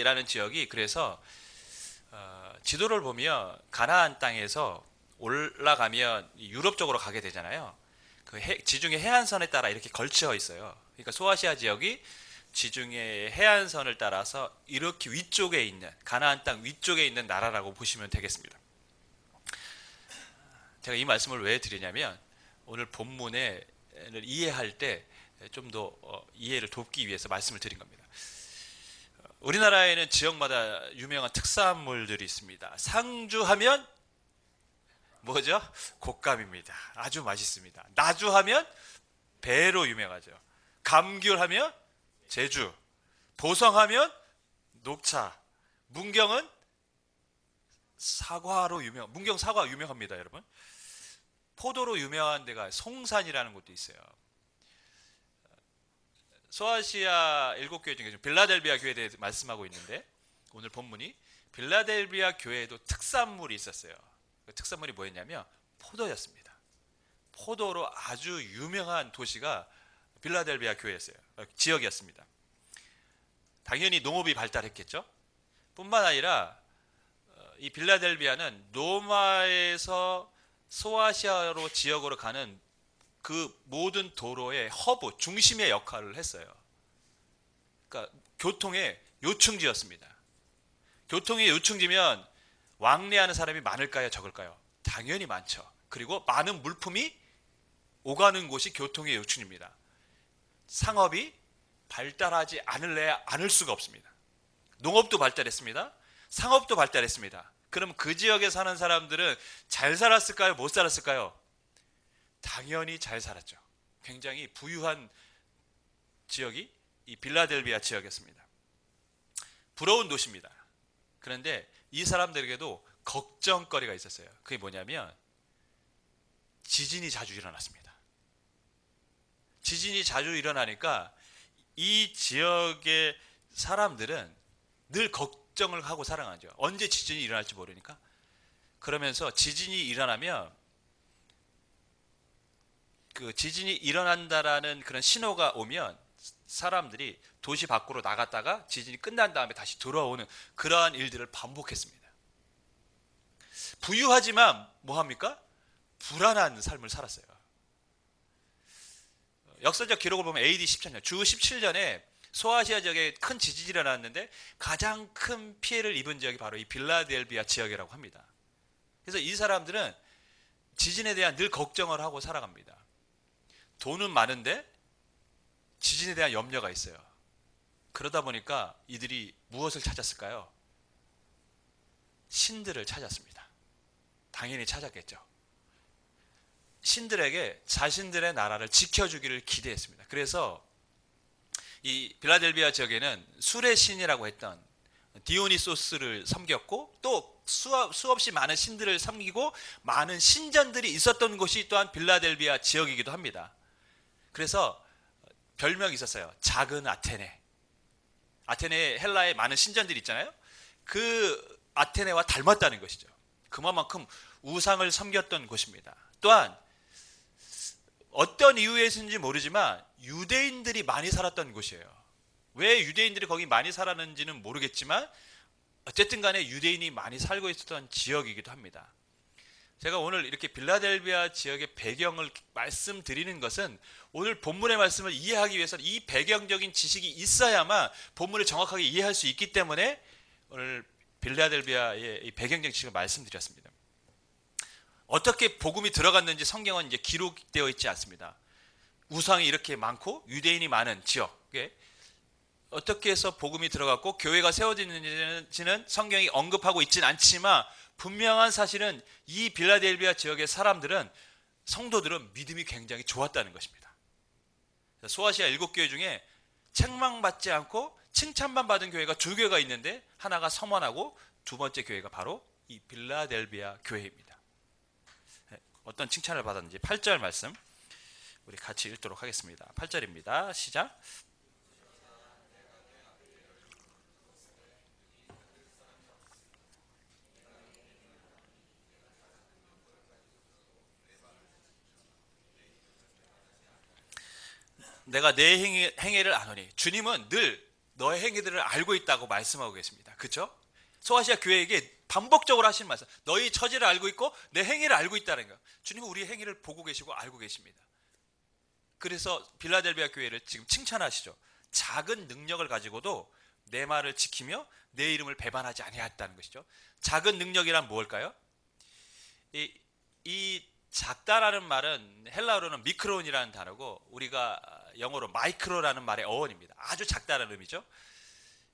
지역이라는 지역이 그래서 지도를 보면 가나안 땅에서 올라가면 유럽 쪽으로 가게 되잖아요. 그 지중해 해안선에 따라 이렇게 걸쳐 있어요. 그러니까 소아시아 지역이 지중해 해안선을 따라서 이렇게 위쪽에 있는 가나안 땅 위쪽에 있는 나라라고 보시면 되겠습니다. 제가 이 말씀을 왜 드리냐면 오늘 본문을 이해할 때 좀 더 이해를 돕기 위해서 말씀을 드린 겁니다. 우리나라에는 지역마다 유명한 특산물들이 있습니다. 상주하면 뭐죠? 곶감입니다. 아주 맛있습니다. 나주하면 배로 유명하죠. 감귤하면 제주, 보성하면 녹차, 문경은 사과로 유명. 문경 사과 유명합니다, 여러분. 포도로 유명한 데가 송산이라는 곳도 있어요. 소아시아 7교회 중에 빌라델비아 교회에 대해서 말씀하고 있는데 오늘 본문이 빌라델비아 교회에도 특산물이 있었어요. 그 특산물이 뭐였냐면 포도였습니다. 포도로 아주 유명한 도시가 빌라델비아 교회였어요. 지역이었습니다. 당연히 농업이 발달했겠죠. 뿐만 아니라 이 빌라델비아는 로마에서 소아시아로 지역으로 가는 그 모든 도로의 허브, 중심의 역할을 했어요. 그러니까 교통의 요충지였습니다. 교통의 요충지면 왕래하는 사람이 많을까요, 적을까요? 당연히 많죠. 그리고 많은 물품이 오가는 곳이 교통의 요충지입니다. 상업이 발달하지 않을 수가 없습니다. 농업도 발달했습니다. 상업도 발달했습니다. 그럼 그 지역에 사는 사람들은 잘 살았을까요? 못 살았을까요? 당연히 잘 살았죠. 굉장히 부유한 지역이 이 빌라델비아 지역이었습니다. 부러운 도시입니다. 그런데 이 사람들에게도 걱정거리가 있었어요. 그게 뭐냐면 지진이 자주 일어났습니다. 지진이 자주 일어나니까 이 지역의 사람들은 늘 걱정을 하고 살아가죠. 언제 지진이 일어날지 모르니까. 그러면서 지진이 일어나면 그 지진이 일어난다라는 그런 신호가 오면 사람들이 도시 밖으로 나갔다가 지진이 끝난 다음에 다시 들어오는 그러한 일들을 반복했습니다. 부유하지만 뭐합니까? 불안한 삶을 살았어요. 역사적 기록을 보면 AD 17년, 주 17년에 소아시아 지역에 큰 지진이 일어났는데 가장 큰 피해를 입은 지역이 바로 이 빌라델비아 지역이라고 합니다. 그래서 이 사람들은 지진에 대한 늘 걱정을 하고 살아갑니다. 돈은 많은데 지진에 대한 염려가 있어요. 그러다 보니까 이들이 무엇을 찾았을까요? 신들을 찾았습니다. 당연히 찾았겠죠. 신들에게 자신들의 나라를 지켜주기를 기대했습니다. 그래서 이 빌라델비아 지역에는 술의 신이라고 했던 디오니소스를 섬겼고 또 수없이 많은 신들을 섬기고 많은 신전들이 있었던 곳이 또한 빌라델비아 지역이기도 합니다. 그래서 별명이 있었어요. 작은 아테네. 아테네 헬라에 많은 신전들이 있잖아요. 그 아테네와 닮았다는 것이죠. 그만큼 우상을 섬겼던 곳입니다. 또한 어떤 이유에서인지 모르지만 유대인들이 많이 살았던 곳이에요. 왜 유대인들이 거기 많이 살았는지는 모르겠지만 어쨌든 간에 유대인이 많이 살고 있었던 지역이기도 합니다. 제가 오늘 이렇게 빌라델비아 지역의 배경을 말씀드리는 것은 오늘 본문의 말씀을 이해하기 위해서 이 배경적인 지식이 있어야만 본문을 정확하게 이해할 수 있기 때문에 오늘 빌라델비아의 이 배경적인 지식을 말씀드렸습니다. 어떻게 복음이 들어갔는지 성경은 이제 기록되어 있지 않습니다. 우상이 이렇게 많고 유대인이 많은 지역에 어떻게 해서 복음이 들어갔고 교회가 세워지는지는 성경이 언급하고 있지는 않지만 분명한 사실은 이 빌라델비아 지역의 사람들은 성도들은 믿음이 굉장히 좋았다는 것입니다. 소아시아 7교회 중에 책망받지 않고 칭찬만 받은 교회가 2교회가 있는데 하나가 서머나고 두 번째 교회가 바로 이 빌라델비아 교회입니다. 어떤 칭찬을 받았는지 8절 말씀 우리 같이 읽도록 하겠습니다. 8절입니다. 시작. 내가 내 행위를 아노니. 주님은 늘 너의 행위들을 알고 있다고 말씀하고 계십니다. 그렇죠? 소아시아 교회에게 반복적으로 하시는 말씀, 너희 처지를 알고 있고 내 행위를 알고 있다는 거. 주님은 우리의 행위를 보고 계시고 알고 계십니다. 그래서 빌라델비아 교회를 지금 칭찬하시죠. 작은 능력을 가지고도 내 말을 지키며 내 이름을 배반하지 아니하였다는 것이죠. 작은 능력이란 무엇일까요? 이 작다라는 말은 헬라어로는 미크론이라는 단어고 우리가 영어로 마이크로라는 말의 어원입니다. 아주 작다라는 의미죠.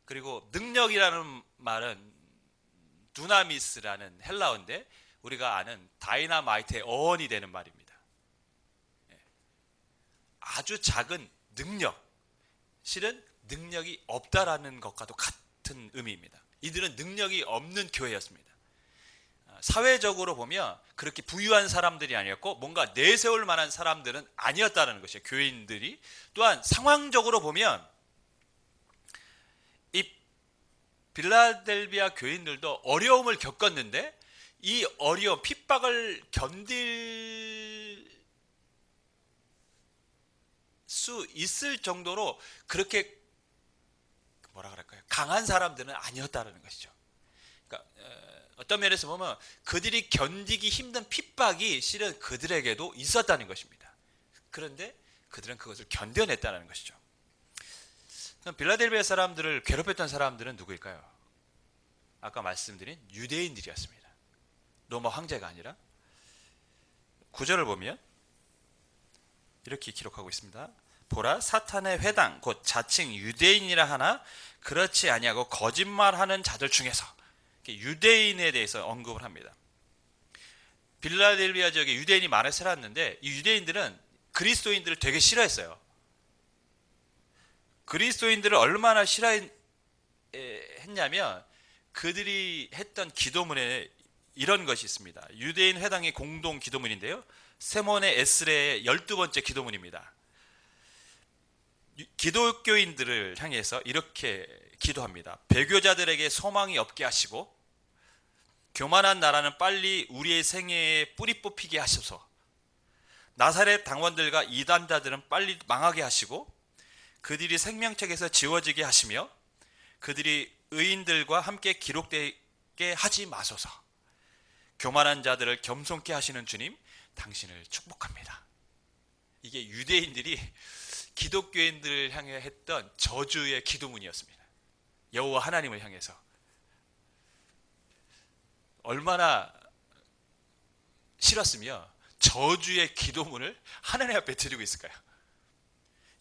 그리고 능력이라는 말은 두나미스라는 헬라어인데 우리가 아는 다이나마이트의 어원이 되는 말입니다. 아주 작은 능력, 실은 능력이 없다라는 것과도 같은 의미입니다. 이들은 능력이 없는 교회였습니다. 사회적으로 보면 그렇게 부유한 사람들이 아니었고 뭔가 내세울 만한 사람들은 아니었다는 것이에요. 교인들이. 또한 상황적으로 보면 이 빌라델비아 교인들도 어려움을 겪었는데 이 어려움, 핍박을 견딜 수 있을 정도로 그렇게 뭐라 그럴까요? 강한 사람들은 아니었다는 것이죠. 그러니까 어떤 면에서 보면 그들이 견디기 힘든 핍박이 실은 그들에게도 있었다는 것입니다. 그런데 그들은 그것을 견뎌냈다는 것이죠. 그럼 빌라델비아 사람들을 괴롭혔던 사람들은 누구일까요? 아까 말씀드린 유대인들이었습니다. 로마 황제가 아니라. 9절을 보면 이렇게 기록하고 있습니다. 보라, 사탄의 회당 곧 자칭 유대인이라 하나 그렇지 아니하고 거짓말하는 자들 중에서, 유대인에 대해서 언급을 합니다. 빌라델비아 지역에 유대인이 많이 살았는데 이 유대인들은 그리스도인들을 되게 싫어했어요. 그리스도인들을 얼마나 싫어했냐면 그들이 했던 기도문에 이런 것이 있습니다. 유대인 회당의 공동 기도문인데요, 세몬의 에스레의 12번째 기도문입니다. 기독교인들을 향해서 이렇게 기도합니다. 배교자들에게 소망이 없게 하시고 교만한 나라는 빨리 우리의 생애에 뿌리 뽑히게 하소서. 나사렛 당원들과 이단자들은 빨리 망하게 하시고 그들이 생명책에서 지워지게 하시며 그들이 의인들과 함께 기록되게 하지 마소서. 교만한 자들을 겸손케 하시는 주님, 당신을 축복합니다. 이게 유대인들이 기독교인들을 향해 했던 저주의 기도문이었습니다. 여호와 하나님을 향해서. 얼마나 싫었으며 저주의 기도문을 하나님 앞에 드리고 있을까요?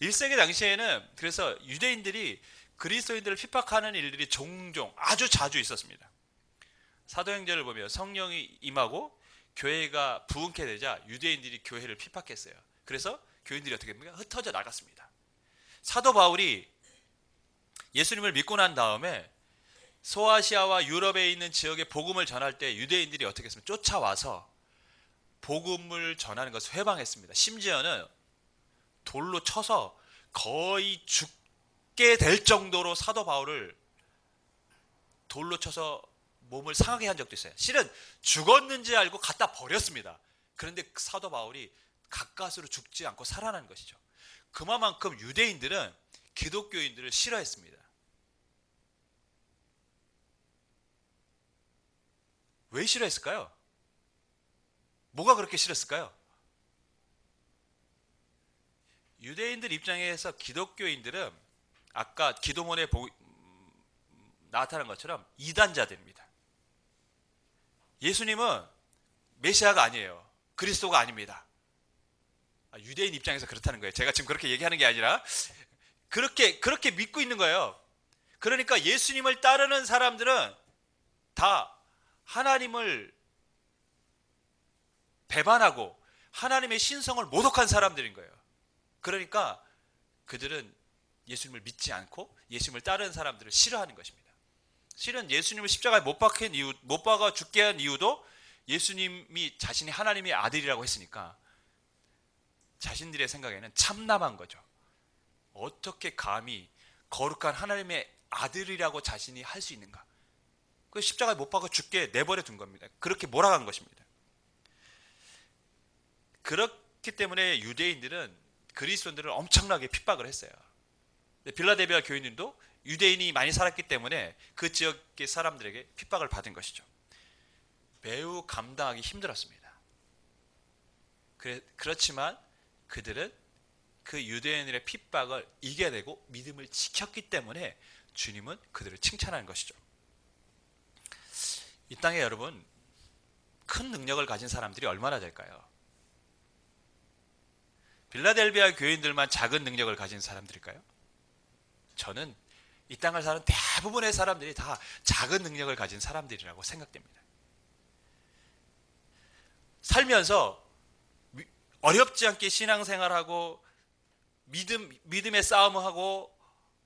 1세기 당시에는 그래서 유대인들이 그리스도인들을 핍박하는 일들이 종종 아주 자주 있었습니다. 사도행전을 보면 성령이 임하고 교회가 부흥케 되자 유대인들이 교회를 핍박했어요. 그래서 교인들이 어떻게 됩니까? 흩어져 나갔습니다. 사도 바울이 예수님을 믿고 난 다음에 소아시아와 유럽에 있는 지역에 복음을 전할 때 유대인들이 어떻게 했습니까? 쫓아와서 복음을 전하는 것을 회방했습니다. 심지어는 돌로 쳐서 거의 죽게 될 정도로 사도 바울을 돌로 쳐서 몸을 상하게 한 적도 있어요. 실은 죽었는지 알고 갖다 버렸습니다. 그런데 사도 바울이 가까스로 죽지 않고 살아난 것이죠. 그만큼 유대인들은 기독교인들을 싫어했습니다. 왜 싫어했을까요? 뭐가 그렇게 싫었을까요? 유대인들 입장에서 기독교인들은 아까 기도문에 나타난 것처럼 이단자들입니다. 예수님은 메시아가 아니에요. 그리스도가 아닙니다. 유대인 입장에서 그렇다는 거예요. 제가 지금 그렇게 얘기하는 게 아니라 그렇게 믿고 있는 거예요. 그러니까 예수님을 따르는 사람들은 다 하나님을 배반하고 하나님의 신성을 모독한 사람들인 거예요. 그러니까 그들은 예수님을 믿지 않고 예수님을 따르는 사람들을 싫어하는 것입니다. 실은 예수님을 십자가에 못 박아 죽게 한 이유도 예수님이 자신이 하나님의 아들이라고 했으니까 자신들의 생각에는 참남한 거죠. 어떻게 감히 거룩한 하나님의 아들이라고 자신이 할 수 있는가? 그 십자가에 못 박아 죽게 내버려 둔 겁니다. 그렇게 몰아간 것입니다. 그렇기 때문에 유대인들은 그리스도인들을 엄청나게 핍박을 했어요. 빌라델비아 교인들도 유대인이 많이 살았기 때문에 그 지역의 사람들에게 핍박을 받은 것이죠. 매우 감당하기 힘들었습니다. 그렇지만 그들은 그 유대인들의 핍박을 이겨내고 믿음을 지켰기 때문에 주님은 그들을 칭찬하는 것이죠. 이 땅에 여러분, 큰 능력을 가진 사람들이 얼마나 될까요? 빌라델비아 교인들만 작은 능력을 가진 사람들일까요? 저는 이 땅을 사는 대부분의 사람들이 다 작은 능력을 가진 사람들이라고 생각됩니다. 살면서 어렵지 않게 신앙생활하고 믿음의 싸움을 하고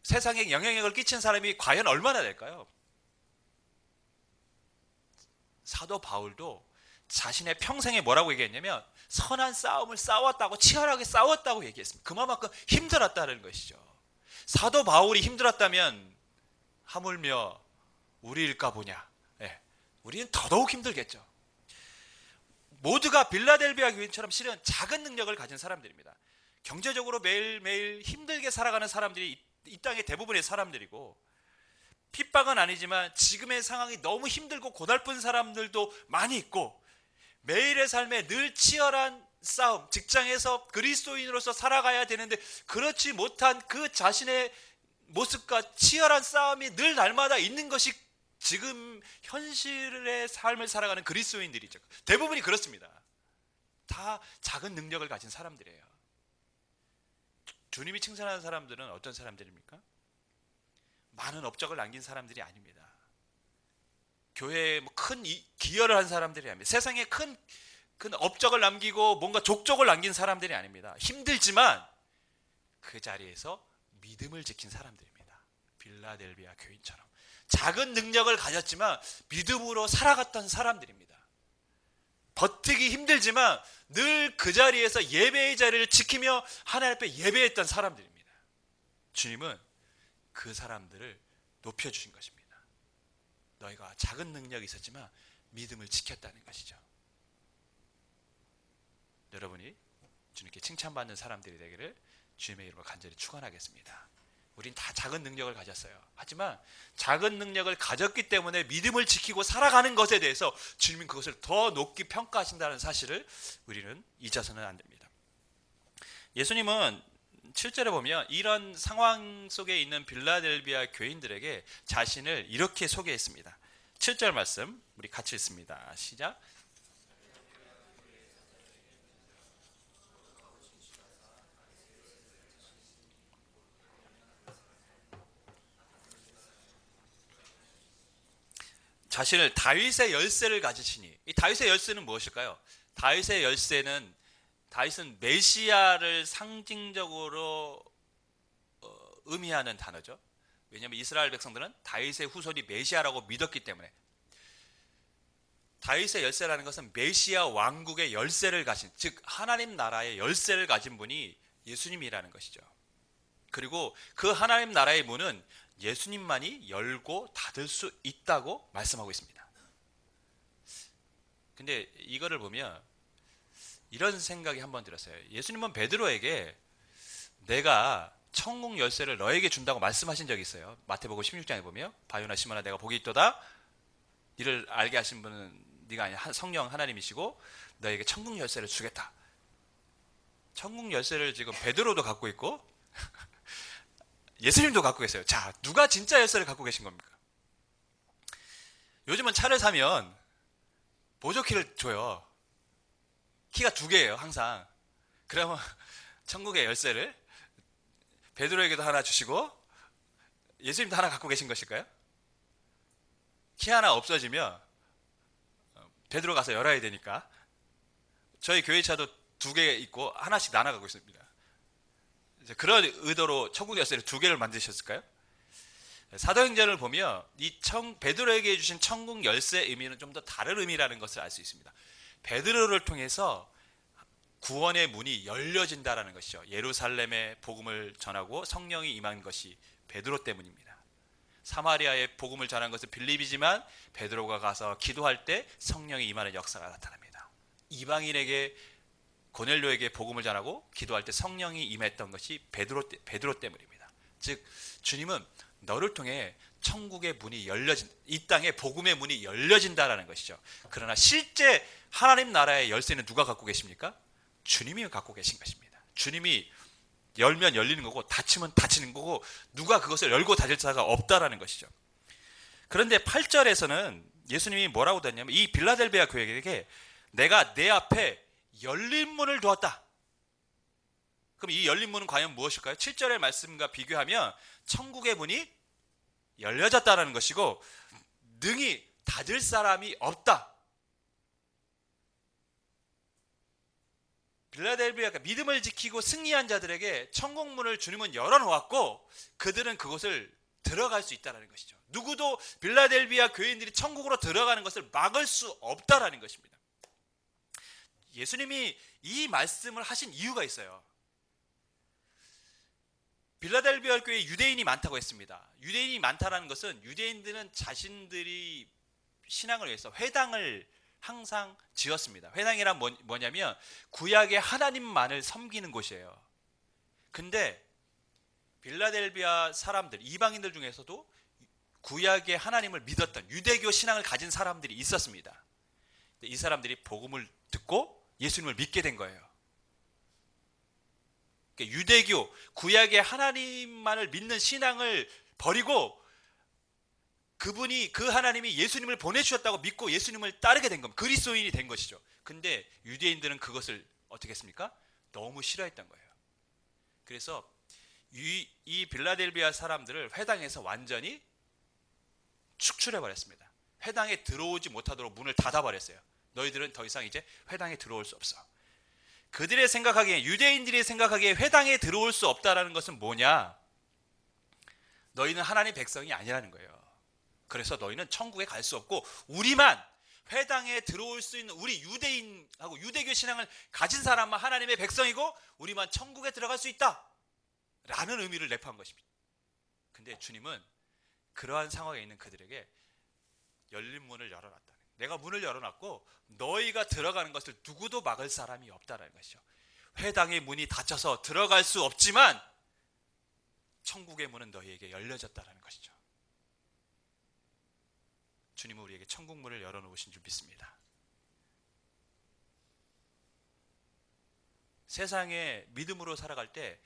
세상에 영향력을 끼친 사람이 과연 얼마나 될까요? 사도 바울도 자신의 평생에 뭐라고 얘기했냐면 선한 싸움을 싸웠다고, 치열하게 싸웠다고 얘기했습니다. 그만큼 힘들었다는 것이죠. 사도 바울이 힘들었다면 하물며 우리일까 보냐. 네, 우리는 더더욱 힘들겠죠. 모두가 빌라델비아 교인처럼 실은 작은 능력을 가진 사람들입니다. 경제적으로 매일매일 힘들게 살아가는 사람들이 이 땅의 대부분의 사람들이고, 핍박은 아니지만 지금의 상황이 너무 힘들고 고달픈 사람들도 많이 있고, 매일의 삶에 늘 치열한 싸움, 직장에서 그리스도인으로서 살아가야 되는데 그렇지 못한 그 자신의 모습과 치열한 싸움이 늘 날마다 있는 것이 지금 현실의 삶을 살아가는 그리스도인들이죠. 대부분이 그렇습니다. 다 작은 능력을 가진 사람들이에요. 주님이 칭찬하는 사람들은 어떤 사람들입니까? 많은 업적을 남긴 사람들이 아닙니다. 교회에 큰 기여를 한 사람들이 아닙니다. 세상에 큰 업적을 남기고 뭔가 족적을 남긴 사람들이 아닙니다. 힘들지만 그 자리에서 믿음을 지킨 사람들입니다. 빌라델비아 교인처럼 작은 능력을 가졌지만 믿음으로 살아갔던 사람들입니다. 버티기 힘들지만 늘 그 자리에서 예배의 자리를 지키며 하나님 앞에 예배했던 사람들입니다. 주님은 그 사람들을 높여주신 것입니다. 너희가 작은 능력이 있었지만 믿음을 지켰다는 것이죠. 여러분이 주님께 칭찬받는 사람들이 되기를 주님의 이름으로 간절히 축원하겠습니다. 우린 다 작은 능력을 가졌어요. 하지만 작은 능력을 가졌기 때문에 믿음을 지키고 살아가는 것에 대해서 주님은 그것을 더 높게 평가하신다는 사실을 우리는 잊어서는 안 됩니다. 예수님은 7절에 보면 이런 상황 속에 있는 빌라델비아 교인들에게 자신을 이렇게 소개했습니다. 7절 말씀 우리 같이 읽습니다. 시작. 자신을 다윗의 열쇠를 가지시니, 이 다윗의 열쇠는 무엇일까요? 다윗은 메시아를 상징적으로 의미하는 단어죠. 왜냐하면 이스라엘 백성들은 다윗의 후손이 메시아라고 믿었기 때문에. 다윗의 열쇠라는 것은 메시아 왕국의 열쇠를 가진, 즉 하나님 나라의 열쇠를 가진 분이 예수님이라는 것이죠. 그리고 그 하나님 나라의 문은 예수님만이 열고 닫을 수 있다고 말씀하고 있습니다. 근데 이거를 보면 이런 생각이 한번 들었어요. 예수님은 베드로에게 내가 천국 열쇠를 너에게 준다고 말씀하신 적이 있어요. 마태복음 16장에 보면 바요나 시몬아 내가 복이 있도다. 이를 알게 하신 분은 네가 아니라 성령 하나님이시고 너에게 천국 열쇠를 주겠다. 천국 열쇠를 지금 베드로도 갖고 있고 예수님도 갖고 계세요. 자, 누가 진짜 열쇠를 갖고 계신 겁니까? 요즘은 차를 사면 보조키를 줘요. 키가 2개예요, 항상. 그러면 천국의 열쇠를 베드로에게도 하나 주시고 예수님도 하나 갖고 계신 것일까요? 키 하나 없어지면 베드로 가서 열어야 되니까 저희 교회 차도 2개 있고 하나씩 나눠가고 있습니다. 그런 의도로 천국 열쇠를 2개를 만드셨을까요? 사도행전을 보면 이 베드로에게 주신 천국 열쇠의 의미는 좀 더 다른 의미라는 것을 알 수 있습니다. 베드로를 통해서 구원의 문이 열려진다라는 것이죠. 예루살렘에 복음을 전하고 성령이 임한 것이 베드로 때문입니다. 사마리아에 복음을 전한 것은 빌립이지만 베드로가 가서 기도할 때 성령이 임하는 역사가 나타납니다. 이방인에게 고넬료에게 복음을 전하고 기도할 때 성령이 임했던 것이 베드로 때문입니다. 즉 주님은 너를 통해 천국의 문이 열려진, 이 땅에 복음의 문이 열려진다라는 것이죠. 그러나 실제 하나님 나라의 열쇠는 누가 갖고 계십니까? 주님이 갖고 계신 것입니다. 주님이 열면 열리는 거고 닫히면 닫히는 거고 누가 그것을 열고 닫을 자가 없다라는 것이죠. 그런데 8절에서는 예수님이 뭐라고 했냐면 이 빌라델비아 교회에게 내가 내 앞에 열린 문을 두었다. 그럼 이 열린 문은 과연 무엇일까요? 7절의 말씀과 비교하면 천국의 문이 열려졌다라는 것이고 능히 닫을 사람이 없다. 빌라델비아가 믿음을 지키고 승리한 자들에게 천국문을 주님은 열어놓았고 그들은 그곳을 들어갈 수 있다는 것이죠. 누구도 빌라델비아 교인들이 천국으로 들어가는 것을 막을 수 없다라는 것입니다. 예수님이 이 말씀을 하신 이유가 있어요. 빌라델비아 교회에 유대인이 많다고 했습니다. 유대인이 많다는 것은 유대인들은 자신들이 신앙을 위해서 회당을 항상 지었습니다. 회당이란 뭐냐면 구약의 하나님만을 섬기는 곳이에요. 근데 빌라델비아 사람들, 이방인들 중에서도 구약의 하나님을 믿었던 유대교 신앙을 가진 사람들이 있었습니다. 이 사람들이 복음을 듣고 예수님을 믿게 된 거예요. 유대교, 구약의 하나님만을 믿는 신앙을 버리고 그분이 그 하나님이 예수님을 보내주셨다고 믿고 예수님을 따르게 된 겁니다. 그리스도인이 된 것이죠. 근데 유대인들은 그것을 어떻게 했습니까? 너무 싫어했던 거예요. 그래서 이 빌라델비아 사람들을 회당에서 완전히 축출해버렸습니다. 회당에 들어오지 못하도록 문을 닫아버렸어요. 너희들은 더 이상 이제 회당에 들어올 수 없어. 그들의 생각하기에, 유대인들이 생각하기에 회당에 들어올 수 없다라는 것은 뭐냐? 너희는 하나님의 백성이 아니라는 거예요. 그래서 너희는 천국에 갈 수 없고 우리만 회당에 들어올 수 있는 우리 유대인하고 유대교 신앙을 가진 사람만 하나님의 백성이고 우리만 천국에 들어갈 수 있다 라는 의미를 내포한 것입니다. 근데 주님은 그러한 상황에 있는 그들에게 열린 문을 열어놨다. 내가 문을 열어놨고 너희가 들어가는 것을 누구도 막을 사람이 없다는 것이죠. 회당의 문이 닫혀서 들어갈 수 없지만 천국의 문은 너희에게 열려졌다는 것이죠. 주님은 우리에게 천국 문을 열어놓으신 줄 믿습니다. 세상에 믿음으로 살아갈 때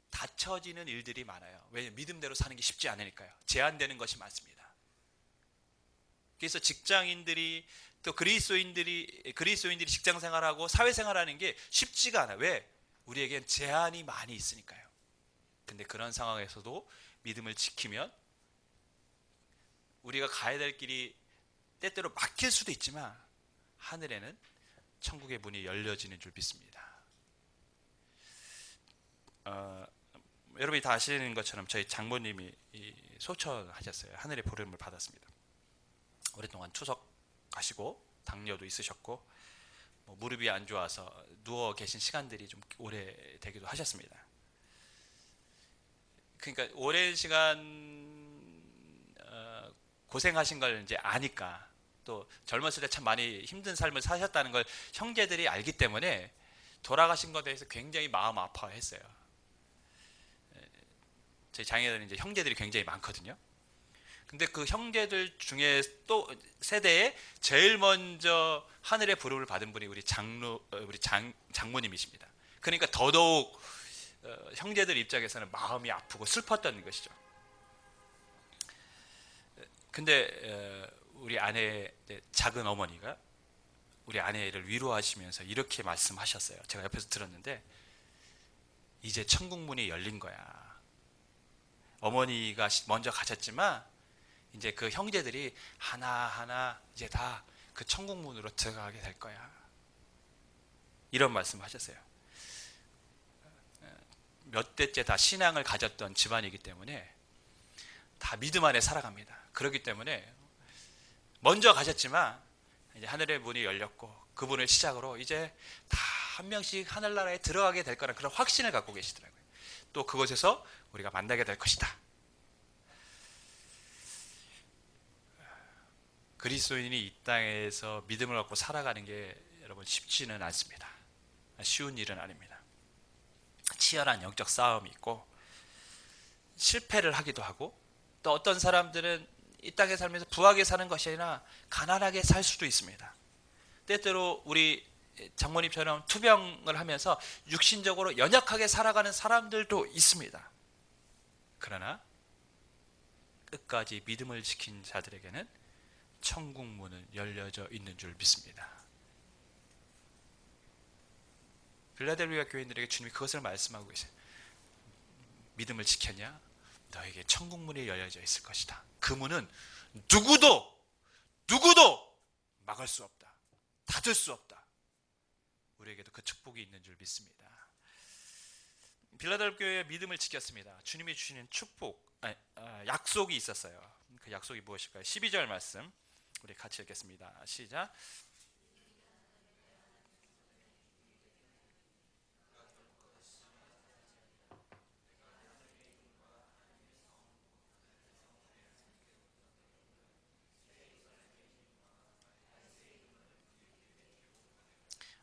닫혀지는 일들이 많아요. 왜냐하면 믿음대로 사는 게 쉽지 않으니까요. 제한되는 것이 많습니다. 그래서 직장인들이 또 그리스도인들이 직장 생활하고 사회 생활하는 게 쉽지가 않아요. 왜? 우리에겐 제한이 많이 있으니까요. 근데 그런 상황에서도 믿음을 지키면 우리가 가야 될 길이 때때로 막힐 수도 있지만 하늘에는 천국의 문이 열려지는 줄 믿습니다. 여러분이 다 아시는 것처럼 저희 장모님이 소천하셨어요. 하늘의 부름을 받았습니다. 오랫동안 투석하시고 당뇨도 있으셨고 무릎이 안 좋아서 누워 계신 시간들이 좀 오래되기도 하셨습니다. 그러니까 오랜 시간 고생하신 걸 이제 아니까 또 젊었을 때 참 많이 힘든 삶을 사셨다는 걸 형제들이 알기 때문에 돌아가신 것에 대해서 굉장히 마음 아파했어요. 제 장애는 이제 형제들이 굉장히 많거든요. 근데 그 형제들 중에 또 세대에 제일 먼저 하늘의 부름을 받은 분이 우리 장모님이십니다. 그러니까 더더욱 형제들 입장에서는 마음이 아프고 슬펐던 것이죠. 근데 우리 아내의 작은 어머니가 우리 아내를 위로하시면서 이렇게 말씀하셨어요. 제가 옆에서 들었는데 이제 천국 문이 열린 거야. 어머니가 먼저 가셨지만 이제 그 형제들이 하나하나 이제 다 그 천국 문으로 들어가게 될 거야. 이런 말씀하셨어요. 몇 대째 다 신앙을 가졌던 집안이기 때문에 다 믿음 안에 살아갑니다. 그렇기 때문에 먼저 가셨지만 이제 하늘의 문이 열렸고 그분을 시작으로 이제 다 한 명씩 하늘나라에 들어가게 될 거라는 그런 확신을 갖고 계시더라고요. 또 그곳에서 우리가 만나게 될 것이다. 그리스도인이 이 땅에서 믿음을 갖고 살아가는 게 여러분 쉽지는 않습니다. 쉬운 일은 아닙니다. 치열한 영적 싸움이 있고 실패를 하기도 하고, 또 어떤 사람들은 이 땅에 살면서 부하게 사는 것이 아니라 가난하게 살 수도 있습니다. 때때로 우리 장모님처럼 투병을 하면서 육신적으로 연약하게 살아가는 사람들도 있습니다. 그러나 끝까지 믿음을 지킨 자들에게는 천국 문은 열려져 있는 줄 믿습니다. 빌라델비아 교인들에게 주님이 그것을 말씀하고 계세요. 믿음을 지켰냐? 너에게 천국 문이 열려져 있을 것이다. 그 문은 누구도 막을 수 없다. 닫을 수 없다. 우리에게도 그 축복이 있는 줄 믿습니다. 빌라델비아 교회의 믿음을 지켰습니다. 주님이 주시는 약속이 있었어요. 그 약속이 무엇일까요? 12절 말씀 우리 같이 읽겠습니다. 시작.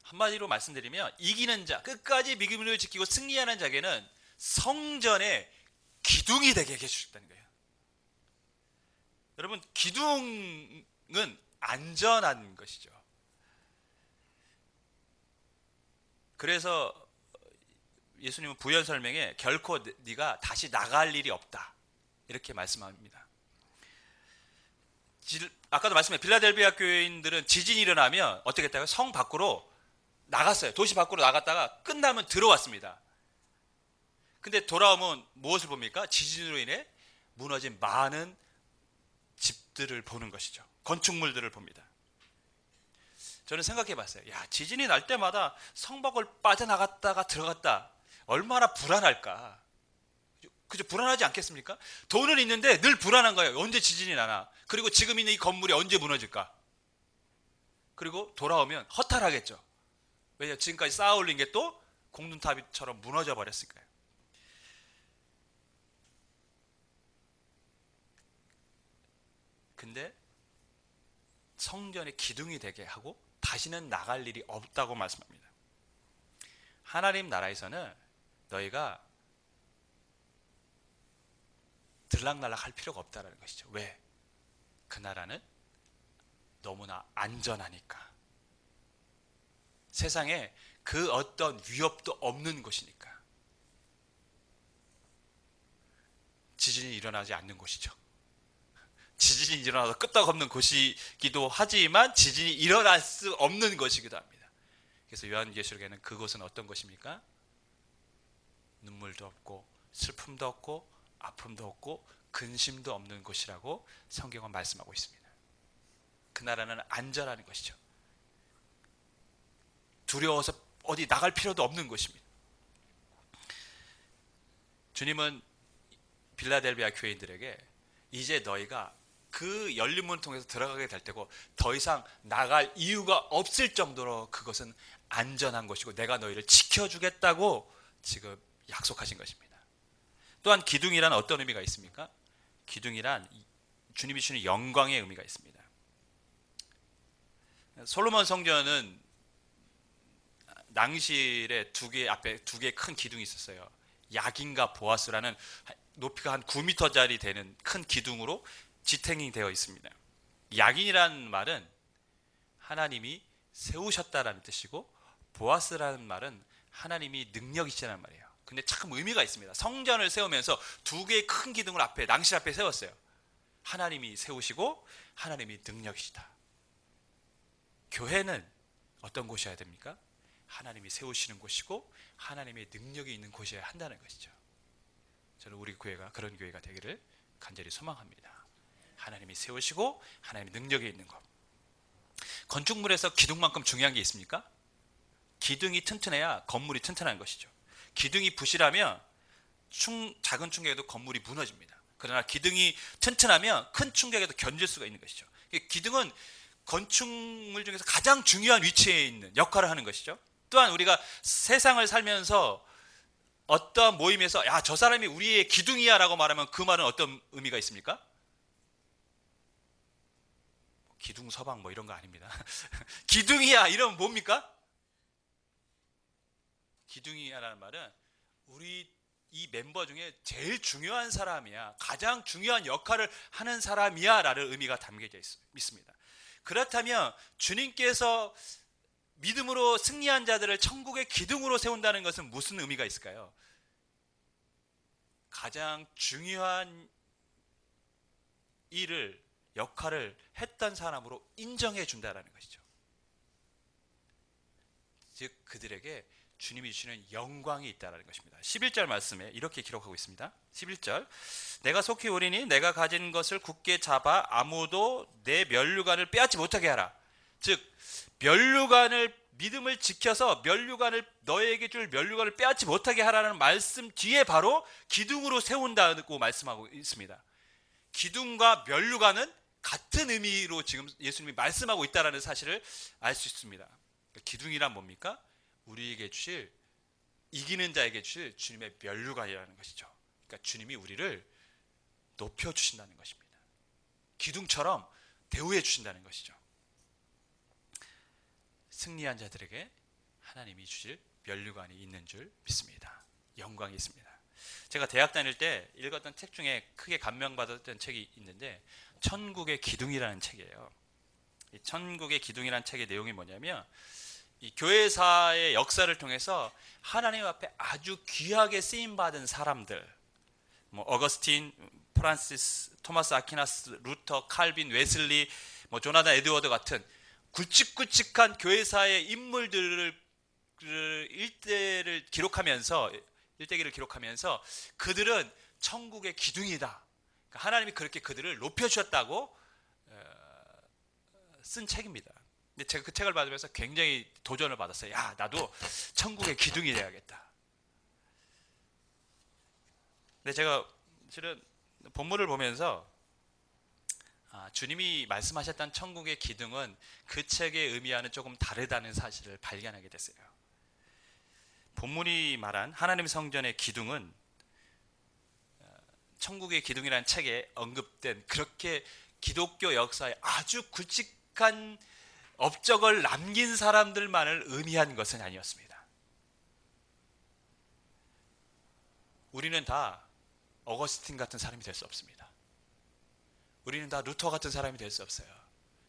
한마디로 말씀드리면 이기는 자, 끝까지 믿음을 지키고 승리하는 자에게는 성전의 기둥이 되게 해주셨다는 거예요. 여러분, 기둥은 안전한 것이죠. 그래서 예수님은 부연 설명에 결코 네가 다시 나갈 일이 없다 이렇게 말씀합니다. 아까도 말씀해 빌라델비아 교인들은 지진이 일어나면 어떻게 했다고요? 성 밖으로 나갔어요. 도시 밖으로 나갔다가 끝나면 들어왔습니다. 근데 돌아오면 무엇을 봅니까? 지진으로 인해 무너진 많은 집들을 보는 것이죠. 건축물들을 봅니다. 저는 생각해 봤어요. 야, 지진이 날 때마다 성 밖을 빠져나갔다가 들어갔다. 얼마나 불안할까. 그죠? 불안하지 않겠습니까? 돈은 있는데 늘 불안한 거예요. 언제 지진이 나나. 그리고 지금 있는 이 건물이 언제 무너질까. 그리고 돌아오면 허탈하겠죠. 왜냐하면 지금까지 쌓아 올린 게 또 공눈탑처럼 무너져 버렸으니까요. 근데 성전의 기둥이 되게 하고 다시는 나갈 일이 없다고 말씀합니다. 하나님 나라에서는 너희가 들락날락 할 필요가 없다는 것이죠. 왜? 그 나라는 너무나 안전하니까. 세상에 그 어떤 위협도 없는 곳이니까. 지진이 일어나지 않는 곳이죠. 지진이 일어나도 끄떡없는 곳이기도 하지만 지진이 일어날 수 없는 것이기도 합니다. 그래서 요한계시록에는 그곳은 어떤 곳입니까? 눈물도 없고 슬픔도 없고 아픔도 없고 근심도 없는 곳이라고 성경은 말씀하고 있습니다. 그 나라는 안전한 것이죠. 두려워서 어디 나갈 필요도 없는 것입니다. 주님은 빌라델비아 교인들에게 이제 너희가 그 열린 문을 통해서 들어가게 될 때고 더 이상 나갈 이유가 없을 정도로 그것은 안전한 것이고 내가 너희를 지켜주겠다고 지금 약속하신 것입니다. 또한 기둥이란 어떤 의미가 있습니까? 기둥이란 주님이 주시는 영광의 의미가 있습니다. 솔로몬 성전은 낭실에 앞에 두 개의 큰 기둥이 있었어요. 야긴과 보아스라는 높이가 한 9m짜리 되는 큰 기둥으로 지탱이 되어 있습니다. 야긴이라는 말은 하나님이 세우셨다라는 뜻이고 보아스라는 말은 하나님이 능력이시라는 말이에요. 근데 참 의미가 있습니다. 성전을 세우면서 두 개의 큰 기둥을 앞에 낭실 앞에 세웠어요. 하나님이 세우시고 하나님이 능력이시다. 교회는 어떤 곳이어야 됩니까? 하나님이 세우시는 곳이고 하나님의 능력이 있는 곳이어야 한다는 것이죠. 저는 우리 교회가 그런 교회가 되기를 간절히 소망합니다. 하나님이 세우시고 하나님의 능력이 있는 것. 건축물에서 기둥만큼 중요한 게 있습니까? 기둥이 튼튼해야 건물이 튼튼한 것이죠. 기둥이 부실하면 작은 충격에도 건물이 무너집니다. 그러나 기둥이 튼튼하면 큰 충격에도 견딜 수가 있는 것이죠. 기둥은 건축물 중에서 가장 중요한 위치에 있는 역할을 하는 것이죠. 또한 우리가 세상을 살면서 어떤 모임에서 야, 저 사람이 우리의 기둥이야 라고 말하면 그 말은 어떤 의미가 있습니까? 기둥 서방 뭐 이런 거 아닙니다. 기둥이야 이러면 뭡니까? 기둥이야라는 말은 우리 이 멤버 중에 제일 중요한 사람이야, 가장 중요한 역할을 하는 사람이야 라는 의미가 담겨져 있습니다. 그렇다면 주님께서 믿음으로 승리한 자들을 천국의 기둥으로 세운다는 것은 무슨 의미가 있을까요? 가장 중요한 일을, 역할을 했던 사람으로 인정해 준다는 것이죠. 즉 그들에게 주님이 주시는 영광이 있다는 것입니다. 11절 말씀에 이렇게 기록하고 있습니다. 11절, 내가 속히 오리니 내가 가진 것을 굳게 잡아 아무도 내 면류관을 빼앗지 못하게 하라. 즉 면류관을, 믿음을 지켜서 면류관을, 너에게 줄 면류관을 빼앗지 못하게 하라는 말씀 뒤에 바로 기둥으로 세운다고 말씀하고 있습니다. 기둥과 면류관은 같은 의미로 지금 예수님이 말씀하고 있다는 사실을 알 수 있습니다. 기둥이란 뭡니까? 우리에게 주실, 이기는 자에게 주실 주님의 면류관이라는 것이죠. 그러니까 주님이 우리를 높여주신다는 것입니다. 기둥처럼 대우해 주신다는 것이죠. 승리한 자들에게 하나님이 주실 면류관이 있는 줄 믿습니다. 영광이 있습니다. 제가 대학 다닐 때 읽었던 책 중에 크게 감명받았던 책이 있는데 천국의 기둥이라는 책이에요. 이 천국의 기둥이라는 책의 내용이 뭐냐면, 이 교회사의 역사를 통해서 하나님 앞에 아주 귀하게 쓰임받은 사람들, 뭐 어거스틴, 프란시스, 토마스 아퀴나스, 루터, 칼빈, 웨슬리, 뭐 조나단 에드워드 같은 굵직굵직한 교회사의 인물들을 일대기를 기록하면서 그들은 천국의 기둥이다. 그러니까 하나님이 그렇게 그들을 높여주셨다고 쓴 책입니다. 근데 제가 그 책을 받으면서 굉장히 도전을 받았어요. 야, 나도 천국의 기둥이 돼야겠다. 근데 제가 실은 본문을 보면서 주님이 말씀하셨던 천국의 기둥은 그 책의 의미와는 조금 다르다는 사실을 발견하게 됐어요. 본문이 말한 하나님 성전의 기둥은 천국의 기둥이라는 책에 언급된 그렇게 기독교 역사에 아주 굵직한 업적을 남긴 사람들만을 의미한 것은 아니었습니다. 우리는 다 어거스틴 같은 사람이 될 수 없습니다. 우리는 다 루터 같은 사람이 될 수 없어요.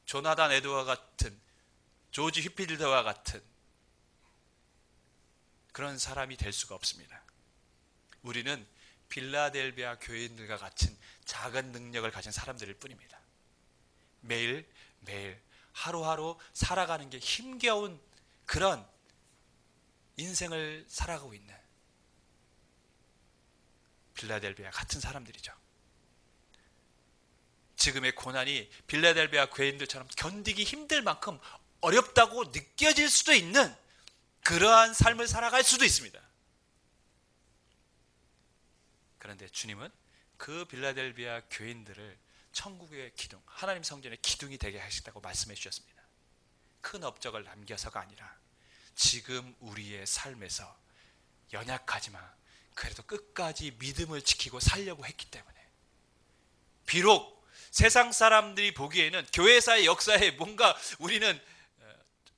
조나단 에드워드 같은, 조지 휘필더와 같은 그런 사람이 될 수가 없습니다. 우리는 빌라델비아 교인들과 같은 작은 능력을 가진 사람들일 뿐입니다. 매일 하루하루 살아가는 게 힘겨운 그런 인생을 살아가고 있는 빌라델비아 같은 사람들이죠. 지금의 고난이 빌라델비아 교인들처럼 견디기 힘들 만큼 어렵다고 느껴질 수도 있는 그러한 삶을 살아갈 수도 있습니다. 그런데 주님은 그 빌라델비아 교인들을 천국의 기둥, 하나님 성전의 기둥이 되게 하시다고 말씀해 주셨습니다. 큰 업적을 남겨서가 아니라 지금 우리의 삶에서 연약하지만 그래도 끝까지 믿음을 지키고 살려고 했기 때문에, 비록 세상 사람들이 보기에는 교회사의 역사에 뭔가 우리는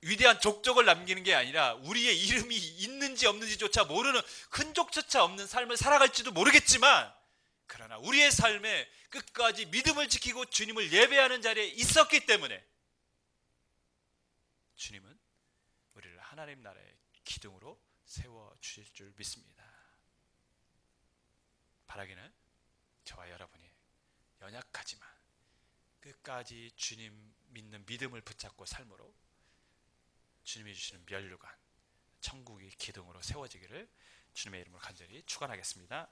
위대한 족적을 남기는 게 아니라 우리의 이름이 있는지 없는지조차 모르는, 흔적조차 없는 삶을 살아갈지도 모르겠지만, 그러나 우리의 삶에 끝까지 믿음을 지키고 주님을 예배하는 자리에 있었기 때문에 주님은 우리를 하나님 나라의 기둥으로 세워주실 줄 믿습니다. 바라기는 저와 여러분이 연약하지만 끝까지 주님 믿는 믿음을 붙잡고 삶으로 주님이 주시는 면류관, 천국의 기둥으로 세워지기를 주님의 이름으로 간절히 축원하겠습니다.